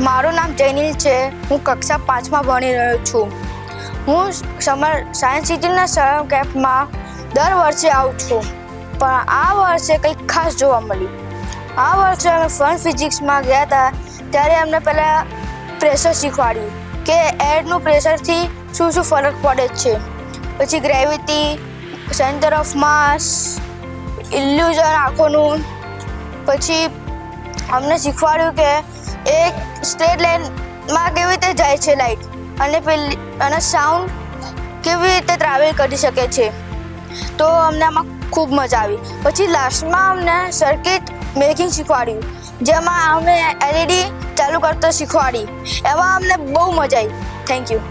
મારું નામ જૈનિલ છે. હું કક્ષા 5માં ભણી રહ્યો છું. હું સમર સાયન્સ સિટીના સળંગ કેમ્પમાં દર વર્ષે આવું છું, પણ આ વર્ષે કંઈક ખાસ જોવા મળ્યું. આ વર્ષે અમે ફન ફિઝિક્સમાં ગયા હતા ત્યારે અમને પહેલાં પ્રેશર શીખવાડ્યું કે એરનું પ્રેશરથી શું શું ફરક પડે છે, પછી gravity, centre of mass, illusion આંખોનું. પછી અમને શીખવાડ્યું કે એક સ્ટ્રેટ લાઇનમાં કેવી રીતે જાય છે લાઇટ, અને સાઉન્ડ કેવી રીતે ટ્રાવેલ કરી શકે છે. તો અમને આમાં ખૂબ મજા આવી. પછી લાસ્ટમાં અમને સર્કિટ મેકિંગ શીખવાડ્યું, જેમાં અમને LED ચાલુ કરતા શીખવાડી. એમાં અમને બહુ મજા આવી. Thank you.